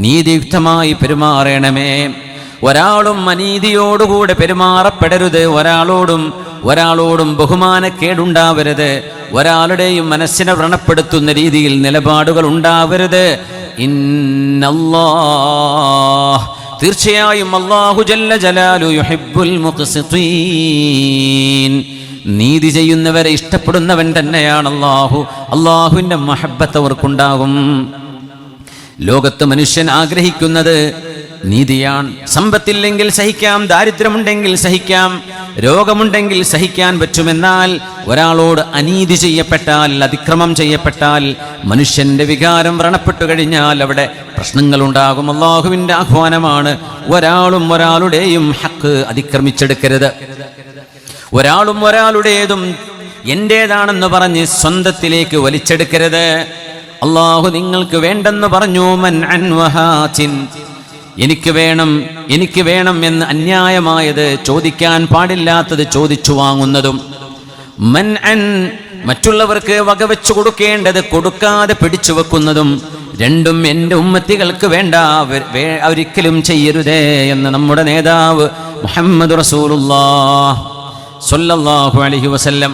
നീതിയുക്തമായി പെരുമാറണമേ. ഒരാളും അനീതിയോടുകൂടെ പെരുമാറപ്പെടരുത്. ഒരാളോടും ബഹുമാനക്കേടുണ്ടാവരുത്. ഒരാളുടെയും മനസ്സിനെ വ്രണപ്പെടുത്തുന്ന രീതിയിൽ നിലപാടുകൾ ഉണ്ടാവരുത്. ഇന്നല്ലാഹ്, തീർച്ചയായും അല്ലാഹു ജല്ല ജലാലു യുഹിബ്ബുൽ മുഖ്സിതീൻ, നീതി ചെയ്യുന്നവരെ ഇഷ്ടപ്പെടുന്നവൻ തന്നെയാണ് അല്ലാഹു. അല്ലാഹുവിൻ്റെ മഹബ്ബത്ത് അവർക്കുണ്ടാകും. ലോകത്ത് മനുഷ്യൻ ആഗ്രഹിക്കുന്നത് നീതിയാണ്. സമ്പത്തില്ലെങ്കിൽ സഹിക്കാം, ദാരിദ്ര്യമുണ്ടെങ്കിൽ സഹിക്കാം, രോഗമുണ്ടെങ്കിൽ സഹിക്കാൻ പറ്റുമെന്നാൽ ഒരാളോട് അനീതി ചെയ്യപ്പെട്ടാൽ, അതിക്രമം ചെയ്യപ്പെട്ടാൽ, മനുഷ്യന്റെ വികാരം വ്രണപ്പെട്ടു കഴിഞ്ഞാൽ അവിടെ പ്രശ്നങ്ങളുണ്ടാകും. അല്ലാഹുവിൻ്റെ ആഹ്വാനമാണ്, ഒരാളും ഒരാളുടെയും ഹക്ക് അതിക്രമിച്ചെടുക്കരുത്. ഒരാളും ഒരാളുടേതും എൻ്റേതാണെന്ന് പറഞ്ഞ് സ്വന്തത്തിലേക്ക് വലിച്ചെടുക്കരുത്. അല്ലാഹു നിങ്ങൾക്ക് വേണ്ടെന്ന് പറഞ്ഞു. മൻ അൻ വഹാത്തിൻ, എനിക്ക് വേണം എന്ന് അന്യായമായത്, ചോദിക്കാൻ പാടില്ലാത്തത് ചോദിച്ചു വാങ്ങുന്നതും, മൻ അൻ, മറ്റുള്ളവർക്ക് വകവെച്ചു കൊടുക്കേണ്ടത് കൊടുക്കാതെ പിടിച്ചു വെക്കുന്നതും, രണ്ടും എൻ്റെ ഉമ്മത്തികൾക്ക് വേണ്ട, ഒരിക്കലും ചെയ്യരുതേ എന്ന് നമ്മുടെ നേതാവ് മുഹമ്മദ് റസൂലുള്ളാഹി സ്വല്ലല്ലാഹു അലൈഹി വസല്ലം